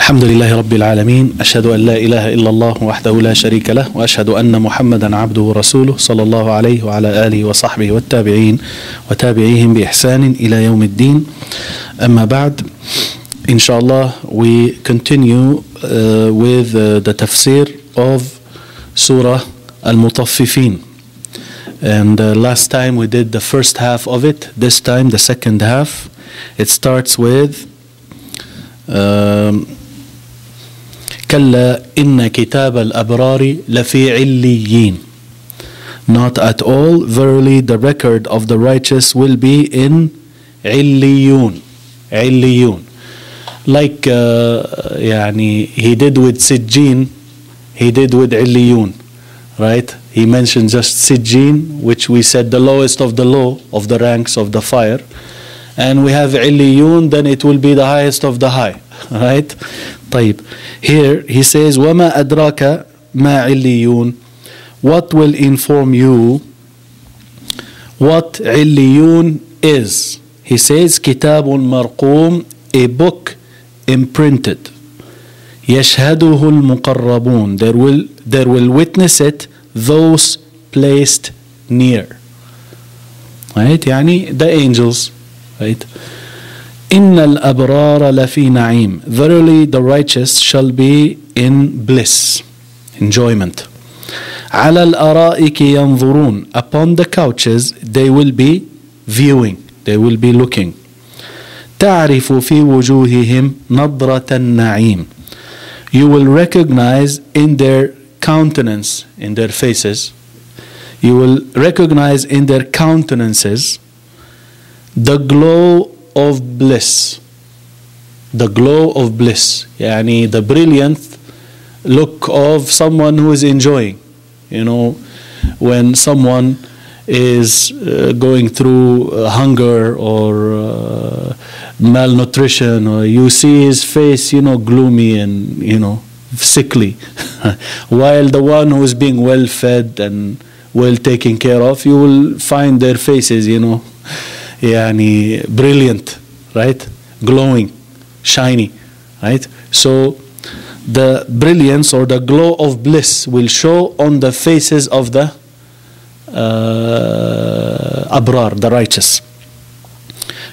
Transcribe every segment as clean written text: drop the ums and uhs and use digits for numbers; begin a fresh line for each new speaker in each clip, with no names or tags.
الحمد لله رب العالمين أشهد أن لا إله إلا الله وحده لا شريك له وأشهد أن محمدا عبده ورسوله صلى الله عليه وعلى آله وصحبه والتابعين وتابعيهم بإحسان إلى يوم الدين. أما بعد, inshallah, we continue with the tafsir of Surah Al-Mutaffifin. And last time we did the first half of it. This time the second half. It starts with كلا إن كتاب الأبرار لفي عليين. Not at all, verily the record of the righteous will be in عليون. عليون. Like يعني he did with سجين, he did with عليون, right? He mentioned just سجين, which we said the lowest of the low of the ranks of the fire, and we have عليون, then it will be the highest of the high, right? طيب, here he says وما أدراك ما عليون. What will inform you what عليون is? He says كتاب مرقوم, a book imprinted. يشهده المقربون, there will witness it those placed near, right? يعني the angels, right? إن الأبرار لفي نعيم. Verily the righteous shall be in bliss, enjoyment. على الأرائك ينظرون. Upon the couches they will be viewing, they will be looking. تعرف في وجوههم نضرة النعيم. You will recognize in their countenance, in their faces, you will recognize in their countenances the glow of bliss. The glow of bliss, يعني the brilliant look of someone who is enjoying. You know, when someone is going through hunger or malnutrition, or you see his face, you know, gloomy and, you know, sickly, while the one who is being well fed and well taken care of, you will find their faces, you know, يعني brilliant, right? Glowing, shiny, right? So the brilliance or the glow of bliss will show on the faces of the abrar, the righteous.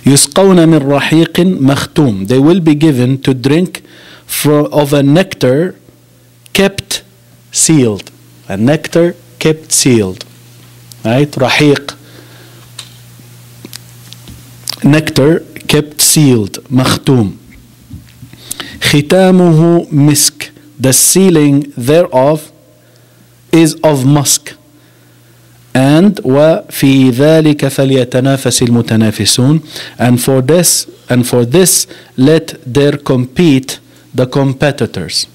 يسقون من رحيق مختوم. They will be given to drink of a nectar kept sealed. A nectar kept sealed, right? رحيق, nectar kept sealed, مختوم. ختامه مسك. The sealing thereof is of musk. And وفي ذلك فليتنافس المتنافسون. And for this let there compete the competitors.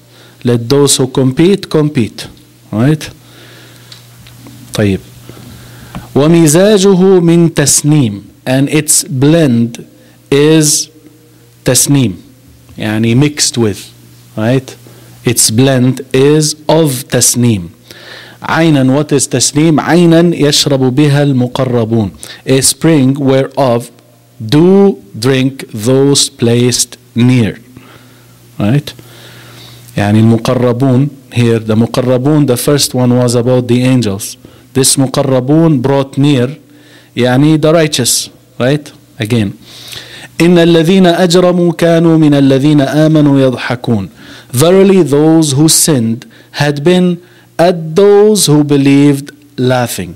Let those who compete, right? طيب. ومزاجه من تسنيم. And its blend is tasneem, يعني mixed with, right? Its blend is of tasneem. عينا, what is tasneem? عينا يشرب بها المقربون, a spring whereof do drink those placed near, right? يعني المقربون here, the مقربون, the first one was about the angels. This مقربون brought near, يعني the righteous, right? Again, إن الذين أجرموا كانوا من الذين آمنوا يضحكون. Verily those who sinned had been at those who believed laughing.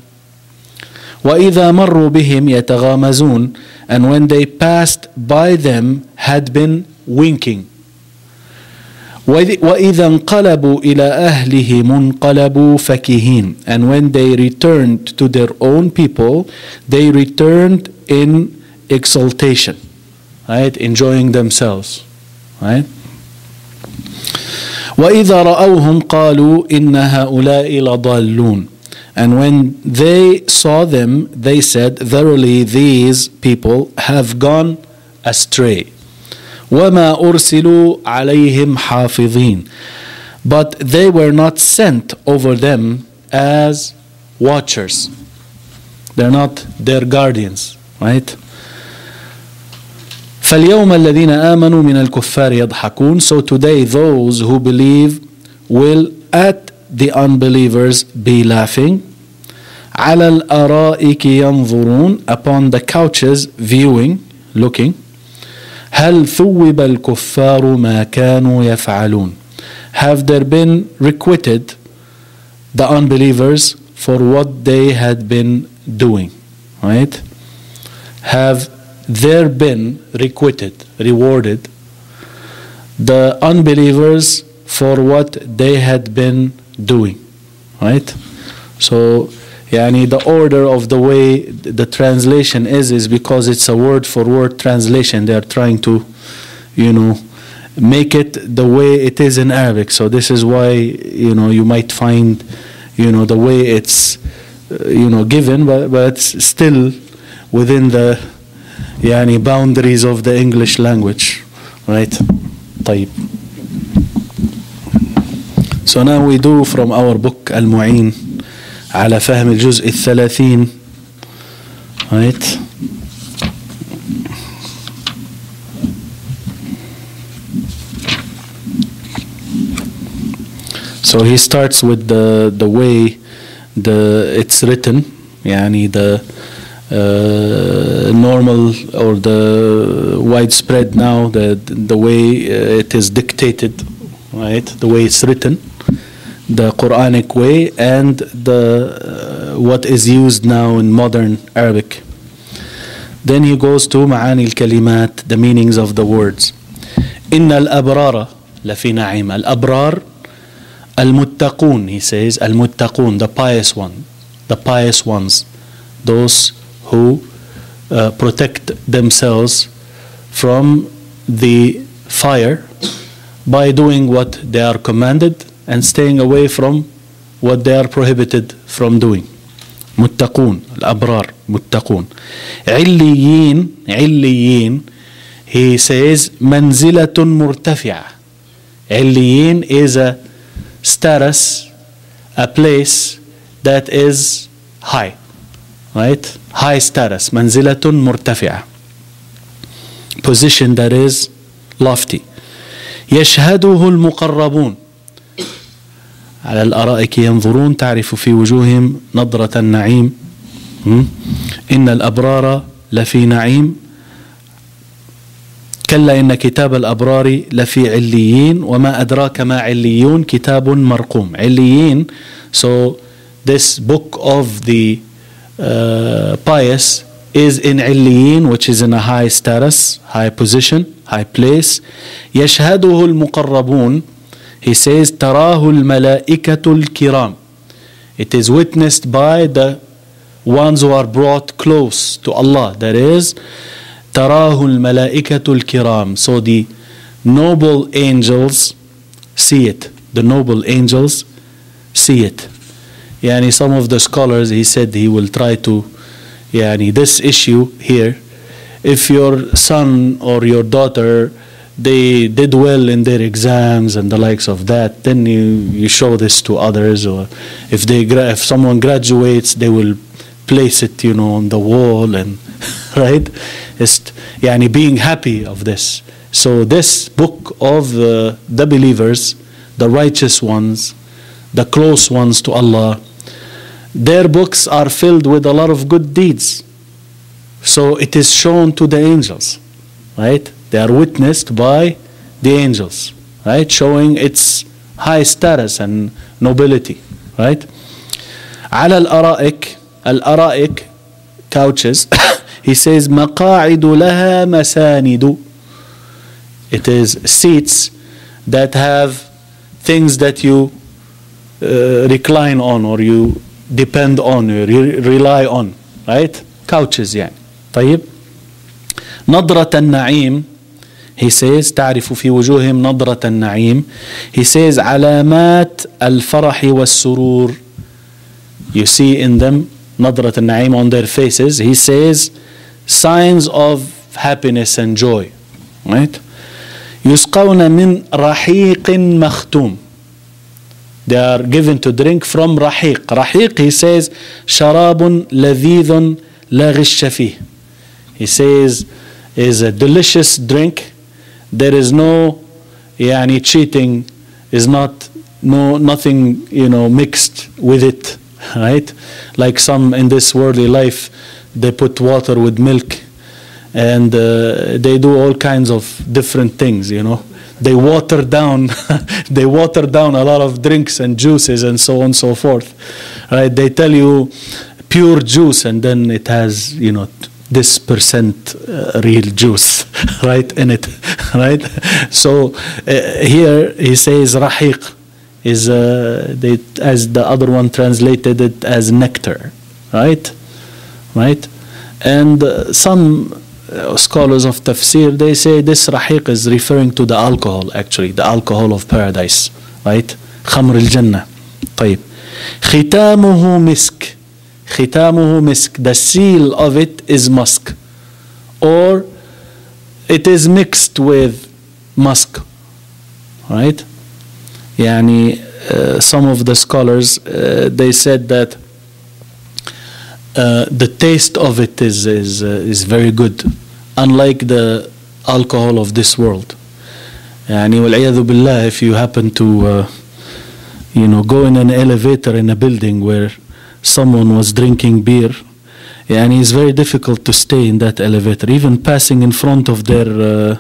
وإذا مروا بهم يتغامزون. And when they passed by them had been winking. وإذا انقلبوا إلى أهلهم انقلبوا فكهين. And when they returned to their own people, they returned in exaltation, right? Enjoying themselves, right? وإذا رأوهم قالوا إن هؤلاء لضالون. And when they saw them, they said, verily these people have gone astray. وما أرسلوا عليهم حافظين. But they were not sent over them as watchers. They're not their guardians, right? فاليوم الذين آمنوا من الكفار يضحكون. So today those who believe will at the unbelievers be laughing. على الأرائك ينظرون, upon the couches viewing, looking. هل ثوب الكفار ما كانوا يفعلون. Have there been requited the unbelievers for what they had been doing, right? Have there been requited, rewarded the unbelievers for what they had been doing, right? So yani the order of the way the translation is because it's a word for word translation. They are trying to, you know, make it the way it is in Arabic. So this is why, you know, you might find, you know, the way it's, you know, given, but it's still within the yani boundaries of the English language, right? طيب. So now we do from our book المعين على فهم الجزء 30, right? So he starts with the way it's written, يعني the normal or the widespread now, the way it is dictated, right? The way it's written, the Quranic way, and the what is used now in modern Arabic. Then he goes to معاني الكلمات, the meanings of the words. إن الأبرار لفي نعيم. الأبرار المتقون, he says, المتقون, the pious ones, those who protect themselves from the fire by doing what they are commanded and staying away from what they are prohibited from doing. متقون, الأبرار متقون. عليين, he says, منزلة مرتفعة. عليين is a status, a place that is high, right? High status, منزلة مرتفعة, position that is lofty. يشهده المقربون. على الأرائك ينظرون تعرف في وجوههم نضرة النعيم. إن الأبرار لفي نعيم. كلا إن كتاب الأبرار لفي عليين وما أدراك ما عليون كتاب مرقوم. عليين, so this book of the pious is in عليين, which is in a high status, high position, high place. يشهده المقربون, he says, تراه الملائكة الكرام. It is witnessed by the ones who are brought close to Allah, that is, تراه الملائكة الكرام. So the noble angels see it. The noble angels see it. Yani some of the scholars, he said he will try to, yani this issue here, if your son or your daughter, they did well in their exams and the likes of that, then you show this to others. Or if someone graduates, they will place it, you know, on the wall, and right, it's yani being happy of this. So this book of the believers, the righteous ones, the close ones to Allah, their books are filled with a lot of good deeds. So it is shown to the angels, right? They are witnessed by the angels, right? Showing its high status and nobility, right? على الأرائك, الأرائك, couches. He says مقاعد لها مساند. It is seats that have things that you recline on, or you depend on, or you rely on, right? Couches يعني. طيب. نضرة النعيم, he says, تعرف في وجوههم نضرة النعيم. He says علامات الفرح والسرور. You see in them نضرة النعيم, on their faces. He says signs of happiness and joy, right? يسقون من رحيق مختوم. They are given to drink from رحيق. رحيق, he says, شراب لذيذ لا غش فيه. He says is a delicious drink. There is no يعني cheating, is not nothing mixed with it, right? Like some in this worldly life, they put water with milk, and they do all kinds of different things. They water down they water down a lot of drinks and juices and so on and so forth, right? They tell you pure juice, and then it has this percent real juice right in it, right? So here he says rahiq is as the other one translated it as nectar, right? And some scholars of tafsir, they say this rahiq is referring to the alcohol, actually the alcohol of paradise, right? خمر الجنة. طيب ختامه مسك. ختامه مسك, the seal of it is musk, or it is mixed with musk, right? يعني some of the scholars they said that the taste of it is very good, unlike the alcohol of this world. يعني والعياذ بالله, if you happen to go in an elevator in a building where someone was drinking beer, and it's very difficult to stay in that elevator. Even passing in front of their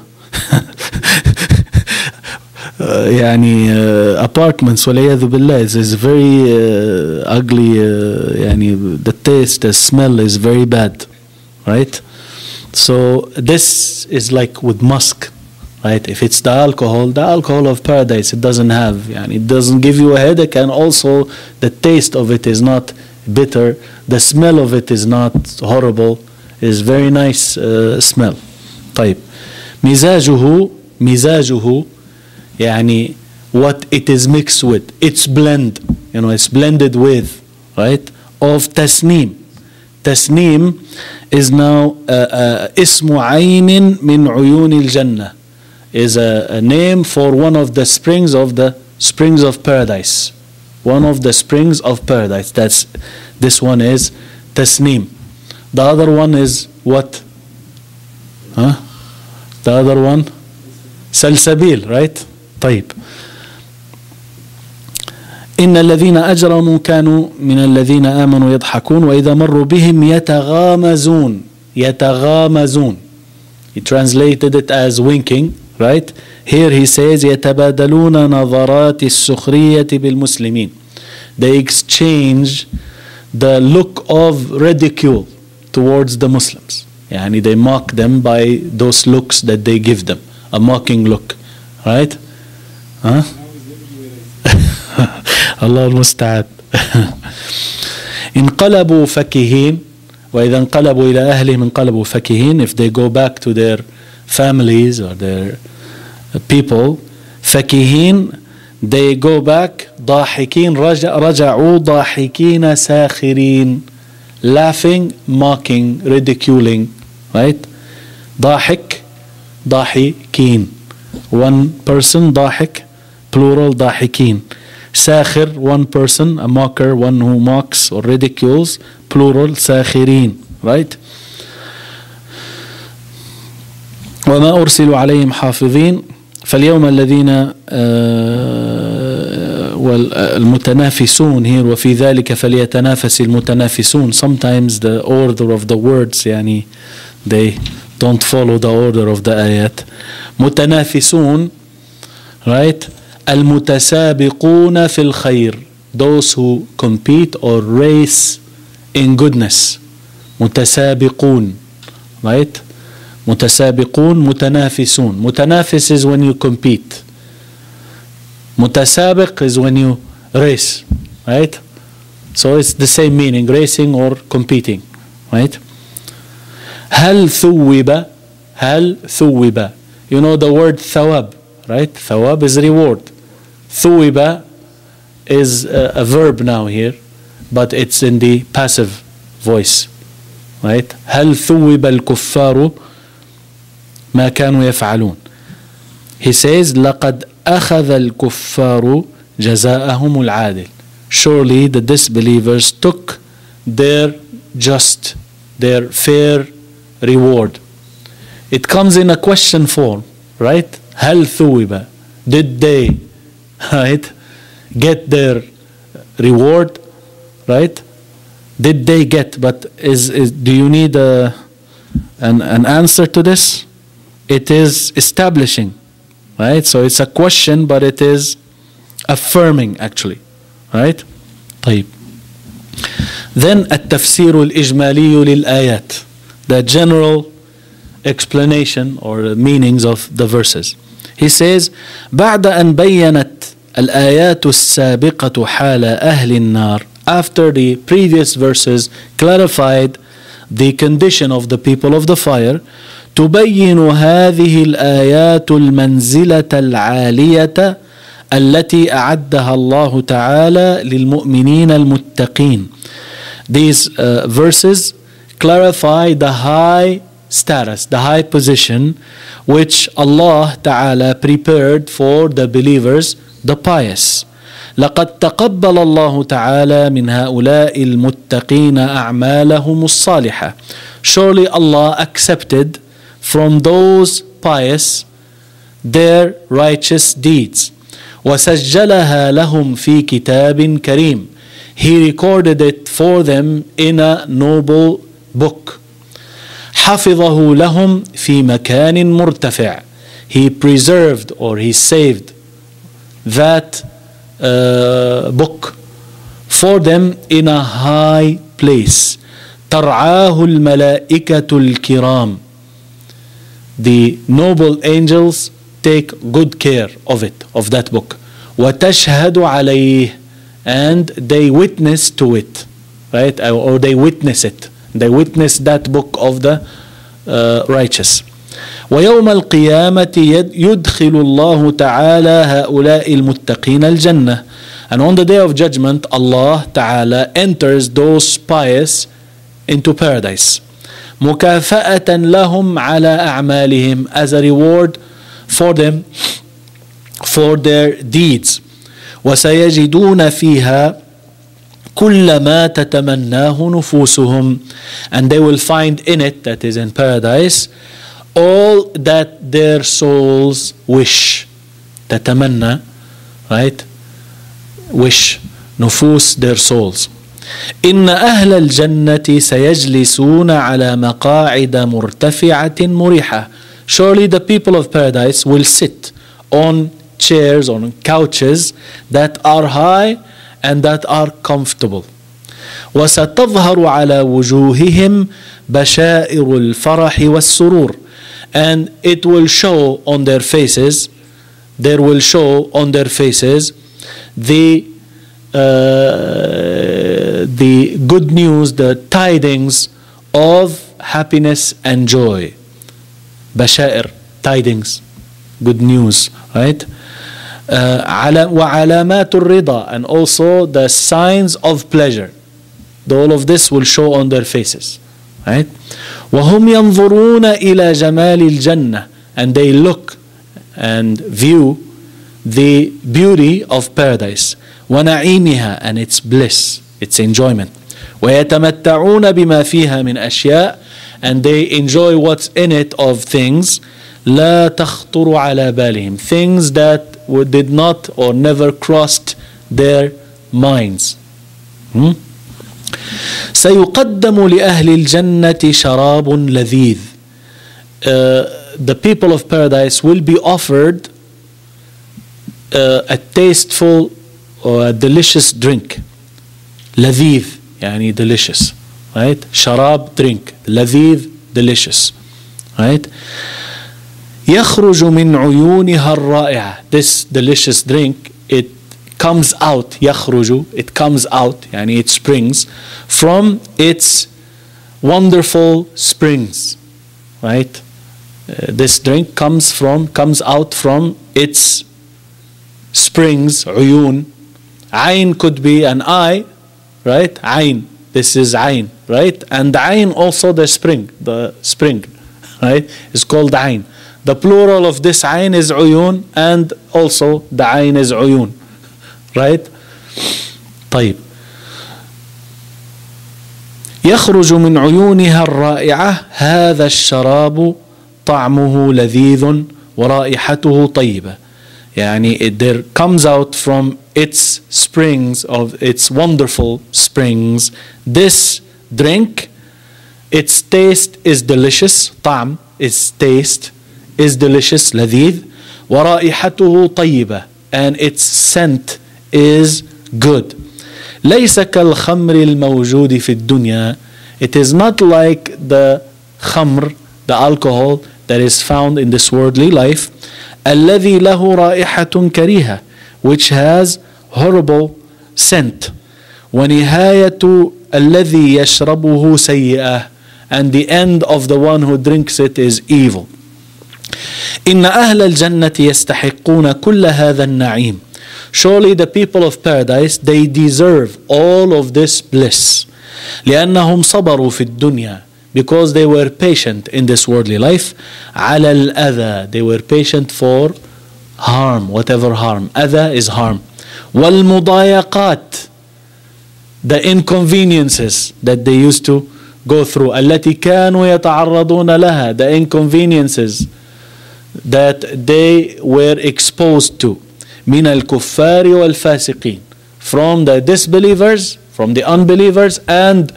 apartments, والعياذ بالله, is very ugly. The taste, the smell is very bad, right? So this is like with musk, right? If it's the alcohol of paradise, it doesn't have, it doesn't give you a headache, and also the taste of it is not bitter, the smell of it is not horrible, is very nice smell. طيب مزاجه what it is mixed with, it's blend, it's blended with, right? Of tasneem. Tasneem is now اسم عين من عيون الجنة, is a name for one of the springs of paradise. One of the springs of paradise. This one is tasneem. The other one is what? The other one? Salsabil, right? طيب. إن الذين أجرموا كانوا من الذين آمنوا يضحكون وإذا مروا بهم يتغامزون. يتغامزون. He translated it as winking, right? Here he says يتبادلون نظرات السخرية بالمسلمين. They exchange the look of ridicule towards the Muslims. They mock them by those looks that they give them. A mocking look, right? الله المستعان. انقلبوا فكهين وإذا انقلبوا إلى أهلهم انقلبوا فكهين. If they go back to their families or their people, فكهين, they go back ضاحكين, رجعوا ضاحكين ساخرين, laughing, mocking, ridiculing, right? ضاحك, ضاحكين, one person, ضاحك, plural, ضاحكين. ساخر, one person, a mocker, one who mocks or ridicules, plural, ساخرين, right? وما أرسلوا عليهم حافظين فاليوم الذين والمتنافسون here وفي ذلك فليتنافس المتنافسون. Sometimes the order of the words they don't follow the order of the ayat. متنافسون, right? المتسابقون في الخير, those who compete or race in goodness. متسابقون, right? متسابقون, متنافسون. متنافس is when you compete. متسابق is when you race, right? So it's the same meaning, racing or competing, right? هل ثوب, هل ثوب. You know the word ثواب, right? ثواب is reward. ثوب is a verb now here, but it's in the passive voice, right? هل ثوب الكفار ما كانوا يفعلون. He says لقد أخذ الكفار جزاءهم العادل. Surely the disbelievers took their just, their fair reward. it comes in a question form, right? هل ثوب, did they, right, get their reward, right? Did they get? But do you need an answer to this? It is establishing, right? So it's a question, but it is affirming actually, right? طيب. Then التفسير الإجمالي للآيات, the general explanation or the meanings of the verses. He says, بعد أن بينت الآيات السابقة حال أهل النار, after the previous verses clarified the condition of the people of the fire, تبين هذه الآيات المنزلة العالية التي أعدها الله تعالى للمؤمنين المتقين. These verses clarify the high status, the high position which Allah Ta'ala prepared for the believers, the pious. لقد تقبل الله تعالى من هؤلاء المتقين أعمالهم الصالحة. Surely Allah accepted from those pious their righteous deeds. وسجلها لهم في كتاب كريم. He recorded it for them in a noble book. حفظه لهم في مكان مرتفع. He preserved or he saved that book for them in a high place. ترعاه الملائكة الكرام. The noble angels take good care of it, of that book. وتشهد عليه, and they witness to it, right? Or they witness it. They witness that book of the righteous. ويوم القيامة يدخل الله تعالى هؤلاء المتقين الجنة. And on the day of judgment, Allah Ta'ala enters those pious into paradise. مكافأة لهم على أعمالهم, as a reward for them for their deeds. وسيجدون فيها كل ما تتمناه نفوسهم, and they will find in it, that is in paradise, all that their souls wish. تتمنى, right? Wish. نفوس, their souls. إن أهل الجنة سيجلسون على مقاعد مرتفعة مريحة. Surely the people of paradise will sit on chairs, on couches that are high and that are comfortable. وستظهر على وجوههم بشائر الفرح والسرور. And it will show on their faces, there will show on their faces the good news, the tidings of happiness and joy. بشائر, tidings, good news, right? وعلامات الرضا, and also the signs of pleasure. All of this will show on their faces, right? وهم ينظرون إلى جمال الجنة, and they look and view the beauty of paradise. ونعيمها, and its bliss, its enjoyment. ويتمتعون بما فيها من أشياء, and they enjoy what's in it of things لا تخطر على بالهم, things that did not or never crossed their minds. سيقدم لأهل الجنة شراب لذيذ. The people of paradise will be offered a tasteful or a delicious drink. لذيذ يعني delicious, right? شراب, drink. لذيذ, delicious, right? يخرج من عيونها الرائعة. This delicious drink, it comes out. يخرج, it comes out, يعني it springs from its wonderful springs, right? This drink comes out from its springs. عيون. عين could be an eye, right? عين, this is عين, right? And عين also the spring, right? It's called عين. The plural of this عين is عيون, and also the عين is عيون, right? طيب. يخرج من عيونها الرائعة هذا الشراب طعمه لذيذ ورائحته طيبة. يعني there comes out from its springs, of its wonderful springs, this drink, its taste is delicious. طعم, its taste is delicious, لذيذ. ورائحته طيبة, and its scent is good. ليس كالخمر الموجود في الدنيا. It is not like the khamr, the alcohol that is found in this worldly life. الذي له رائحة كريهة, which has horrible scent. ونهاية الذي يشربه سيئة, and the end of the one who drinks it is evil. إن أهل الجنة يستحقون كل هذا النعيم. Surely the people of paradise, they deserve all of this bliss. لأنهم صبروا في الدنيا, because they were patient in this worldly life. على الأذى, they were patient for harm, whatever harm. أذى is harm. والمضايقات, the inconveniences that they used to go through. التي كانوا يتعرضون لها, the inconveniences that they were exposed to. من الكفار والفاسقين, from the disbelievers, from the unbelievers and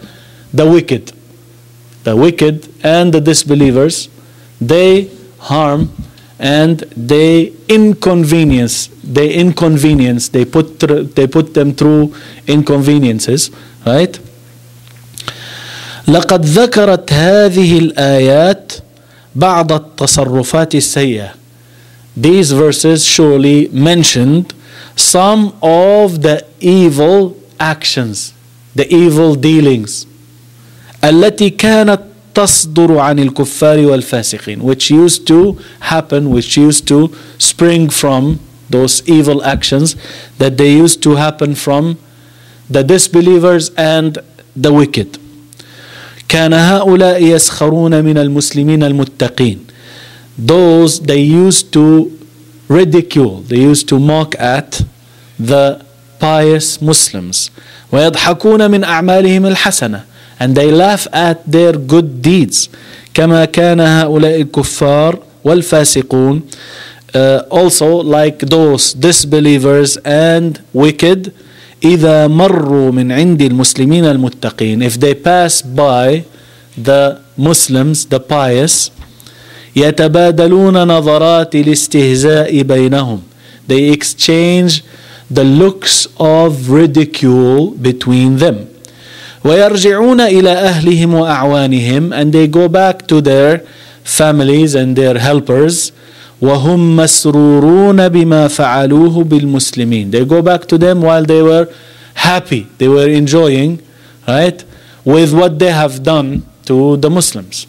the wicked. The wicked and the disbelievers, they harm and they inconvenience. They put them through inconveniences, right? لقد ذكرت هذه الآيات بعض التصرفات السيئة. These verses surely mentioned some of the evil actions, the evil dealings, التي كانت تصدر عن الكفار والفاسقين, which used to happen, which used to spring from those evil actions that they used to happen from the disbelievers and the wicked. كان هؤلاء يسخرون من المسلمين المتقين. Those they used to ridicule, they used to mock at the pious Muslims. ويضحكون من أعمالهم الحسنة, and they laugh at their good deeds. كما كان هؤلاء الكفار والفاسقون, also like those disbelievers and wicked, إذا مروا من عند المسلمين المتقين, if they pass by the Muslims, the pious, يتبادلون نظرات الاستهزاء بينهم, they exchange the looks of ridicule between them. ويرجعون إلى أهلهم وأعوانهم, and they go back to their families and their helpers. وهم مسرورون بما فعلوه بالمسلمين, they go back to them while they were happy, they were enjoying, right, with what they have done to the Muslims.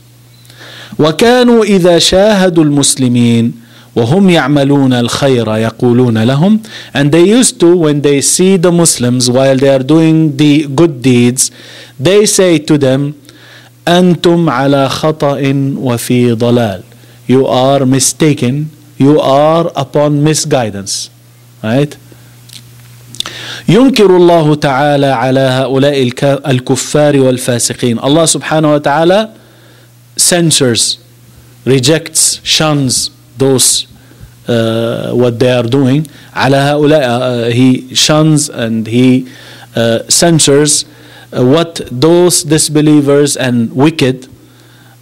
وكانوا إذا شاهدوا المسلمين وهم يعملون الخير يقولون لهم, and they used to, when they see the Muslims while they are doing the good deeds, they say to them, أنتم على خطأ وفي ضلال, you are mistaken, you are upon misguidance, right? ينكر الله تعالى على هؤلاء الكفار والفاسقين. Allah subhanahu wa ta'ala censures, rejects, shuns those what they are doing. على هؤلاء, he shuns and he censures what those disbelievers and wicked,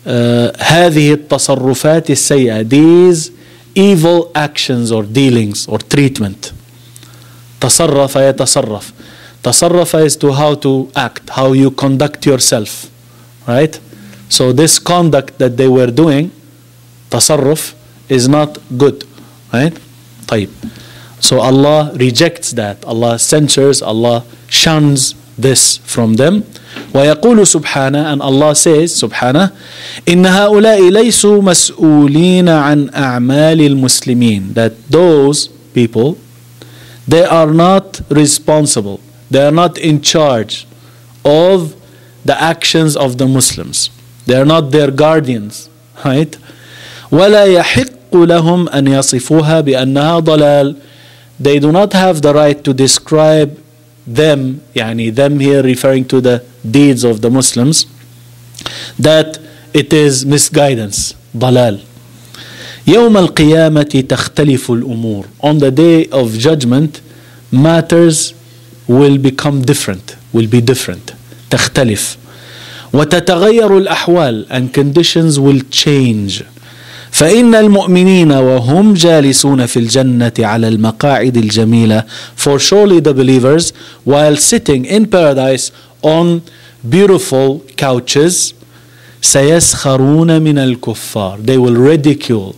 هذه التصرفات السيئة, these evil actions or dealings or treatment. تصرف يتصرف. تصرف is to how to act, how you conduct yourself, right? So this conduct that they were doing, تصرف, is not good, right? طيب. So Allah rejects that, Allah censures, Allah shuns this from them. ويقول سبحانه, and Allah says سبحانه, إن هؤلاء ليسوا مسؤولين عن أعمال المسلمين, that those people, they are not responsible, they are not in charge of the actions of the Muslims, they are not their guardians, right? ولا يحق لهم أن يصفوها بأنها ضلال, they do not have the right to describe them, يعني them here referring to the deeds of the Muslims, that it is misguidance, ضلال, يوم القيامة تختلف الأمور. On the day of judgment, matters will become different, will be different. تختلف. وتتغير الأحوال, and conditions will change. فإن المؤمنين وهم جالسون في الجنة على المقاعد الجميلة, for surely the believers, while sitting in paradise on beautiful couches, سيسخرون من الكفار. They will ridicule,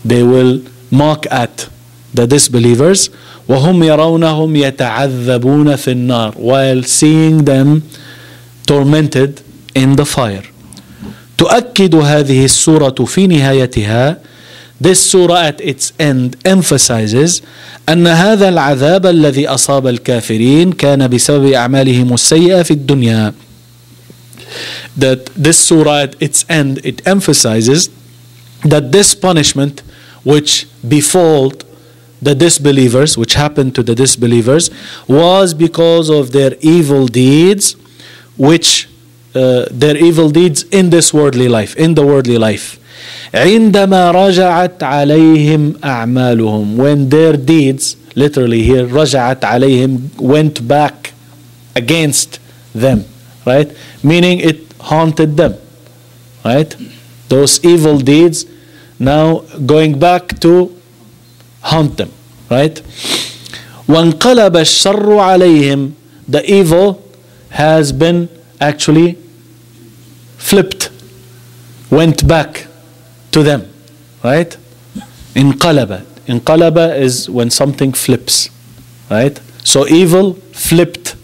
they will mock at the disbelievers. وهم يرونهم يتعذبون في النار, while seeing them tormented in the fire. تؤكد هذه السورة في نهايتها, this surah at its end emphasizes أن هذا العذاب الذي أصاب الكافرين كان بسبب أعمالهم السيئة في الدنيا. That this surah at its end, it emphasizes that this punishment which befall the disbelievers, which happened to the disbelievers, was because of their evil deeds, which their evil deeds in this worldly life, in the worldly life. عندما رجعت عليهم أعمالهم, when their deeds, literally here, رجعت عليهم, went back against them, right? Meaning it haunted them, right? Those evil deeds now going back to haunt them, right? وانقلب الشر عليهم, the evil has been actually flipped, went back to them, right? انقلب. انقلب is when something flips, right? So evil flipped,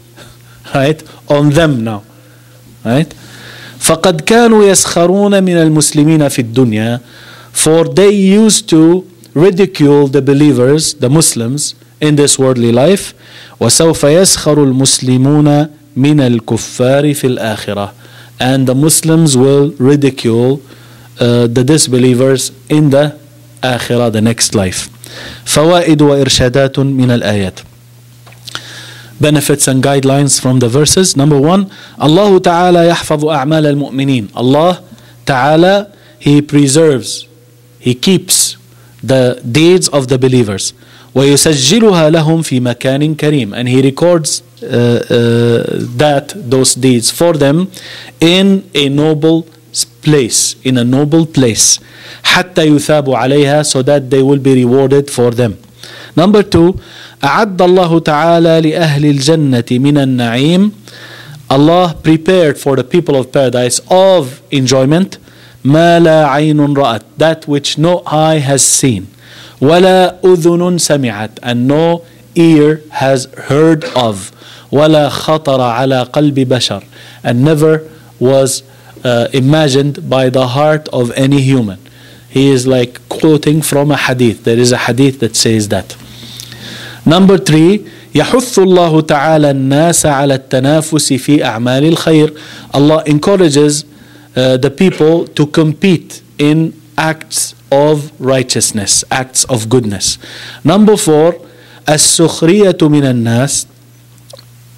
right, on them now, right? فقد كانوا يسخرون من المسلمين في الدنيا, for they used to ridicule the believers, the Muslims, in this worldly life. وسوف يسخر المسلمون من الكفار في الآخرة, and the Muslims will ridicule the disbelievers in the آخرة, the next life. فوائد وإرشادات من الآيات. Benefits and guidelines from the verses. Number one, Allah Ta'ala يحفظ أعمال المؤمنين. Allah Ta'ala, He preserves, He keeps the deeds of the believers. ويسجلها لهم في مكان كريم, and He records those deeds for them in a noble place, in a noble place, حتى يثابوا عليها, so that they will be rewarded for them. Number two, أعد الله تعالى لأهل الجنة من النعيم. Allah prepared for the people of paradise of enjoyment ما لا عين رأت, that which no eye has seen, ولا أذن سمعت, and no ear has heard of, ولا خطر على قلب بشر, and never was imagined by the heart of any human. He is like quoting from a hadith. There is a hadith that says that. Number three, يحث الله تعالى الناس على التنافس في أعمال الخير. Allah encourages the people to compete in acts of righteousness, acts of goodness. Number four, السخرية من الناس,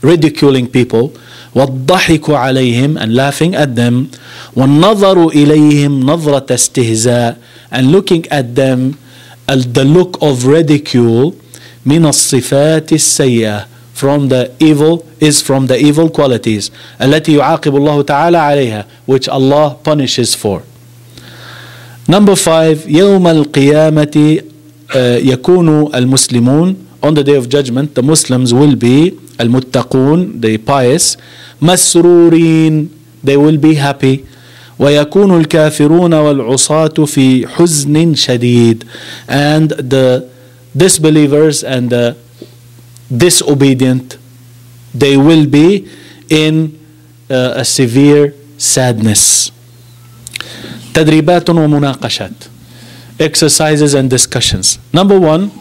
ridiculing people, والضحك عليهم, and laughing at them, والنظر إليهم نظرة استهزاء, and looking at them the look of ridicule, من الصفات السيئة, from the evil, is from the evil qualities, التي يعاقب الله تعالى عليها, which Allah punishes for. Number five, يوم القيامة يكون المسلمون, on the day of judgment, the Muslims will be المتقون, the pious, مسرورين, they will be happy, ويكون الكافرون والعصاة في حزن شديد, and the disbelievers and the disobedient, they will be in a severe sadness. تدريبات ومناقشات, exercises and discussions. Number one,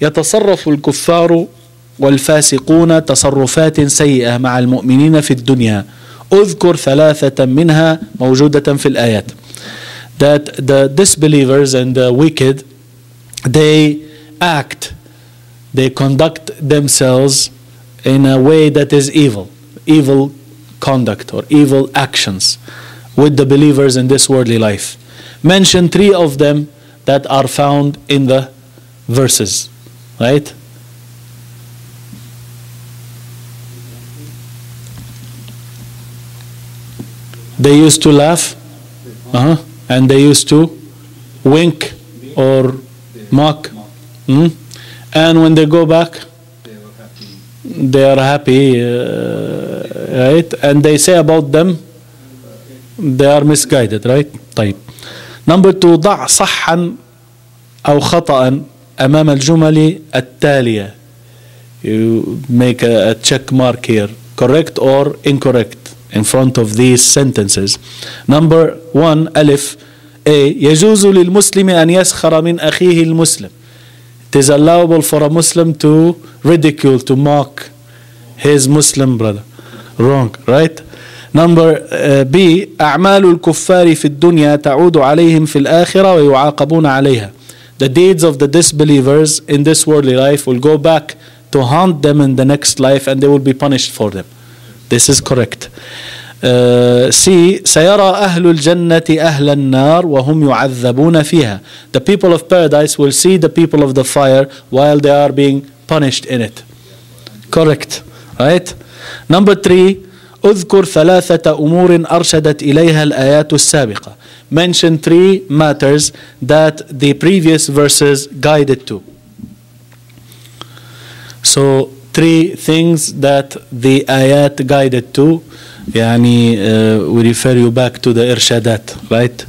يتصرف الكفار والفاسقون تصرفات سيئة مع المؤمنين في الدنيا. أذكر ثلاثة منها موجودة في الآيات. That the disbelievers and the wicked, they act, they conduct themselves in a way that is evil, evil conduct or evil actions with the believers in this worldly life. Mention three of them that are found in the verses, right? They used to laugh, and they used to wink or mock. And when they go back, they are happy, right? And they say about them, they are misguided, right? طيب. Number 2, ضع صحا أو خطأ أمام الجمل التالية. You make a check mark here, correct or incorrect, in front of these sentences. Number 1, ألف A. يجوز للمسلم أن يسخر من أخيه المسلم. It is allowable for a Muslim to ridicule, to mock his Muslim brother. Wrong, right? Number B. أعمال الكفار في الدنيا تعود عليهم في الآخرة ويعاقبون عليها. The deeds of the disbelievers in this worldly life will go back to haunt them in the next life, and they will be punished for them. This is correct. C. سيرى أهل الجنة أهل النار وهم يعذبون فيها. The people of paradise will see the people of the fire while they are being punished in it. Correct, right? Number 3. أذكر ثلاثة أمور أرشدت إليها الآيات السابقة. Mention 3 matters that the previous verses guided to. So 3 things that the ayat guided to. We refer you back to the irshadat, right?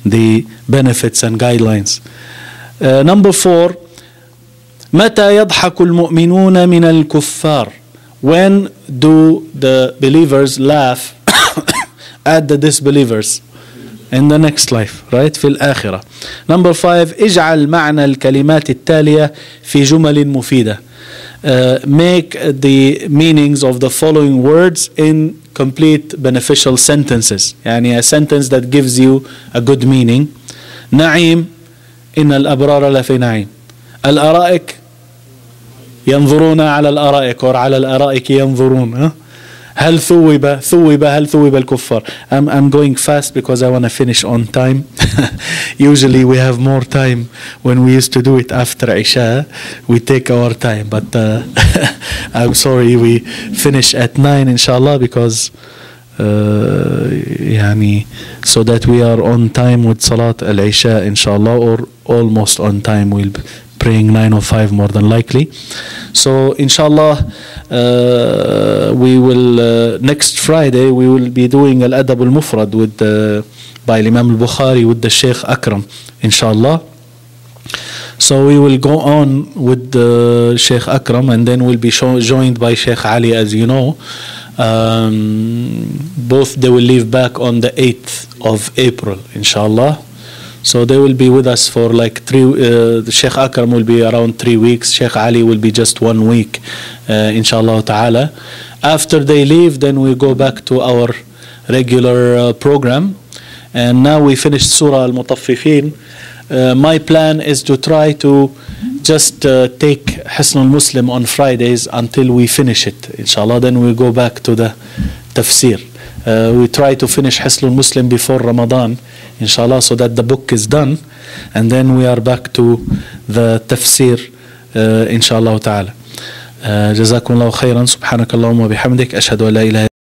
The benefits and guidelines. Number 4. متى يضحك المؤمنون من الكفار? When do the believers laugh at the disbelievers? In the next life, right? في الآخرة. Number 5. اجعل معنى الكلمات التالية في جمل مفيدة. Make the meanings of the following words in complete beneficial sentences. A sentence that gives you a good meaning. نعيم إن الأبرار لفي نعيم. الأرائك ينظرون على الأرائك or على الأرائك ينظرون. هل ثوب الكفار. I'm going fast because I want to finish on time. Usually we have more time when we used to do it after Isha. We take our time, but I'm sorry we finish at 9 inshallah because so that we are on time with Salat al-Isha inshallah, or almost on time. We'll be praying 9:05 more than likely. So inshallah we will next Friday we will be doing al-Adab al-Mufrad with by Imam al-Bukhari with the Sheikh Akram inshallah. So we will go on with the Sheikh Akram, and then we'll be joined by Sheikh Ali, as you know. Both they will leave back on the 8th of April inshallah. So they will be with us for like 3. Sheikh Akram will be around 3 weeks. Sheikh Ali will be just 1 week, inshallah ta'ala. After they leave, then we go back to our regular program. And now we finished Surah Al-Mutaffifin. My plan is to try to just take Hisn al-Muslim on Fridays until we finish it, inshallah. Then we go back to the Tafseer. We try to finish Hisn al-Muslim before Ramadan, inshallah, so that the book is done, and then we are back to the Tafseer, inshallah ta'ala. جزاكم الله خيرا. سبحانك اللهم وبحمدك أشهد أن لا إله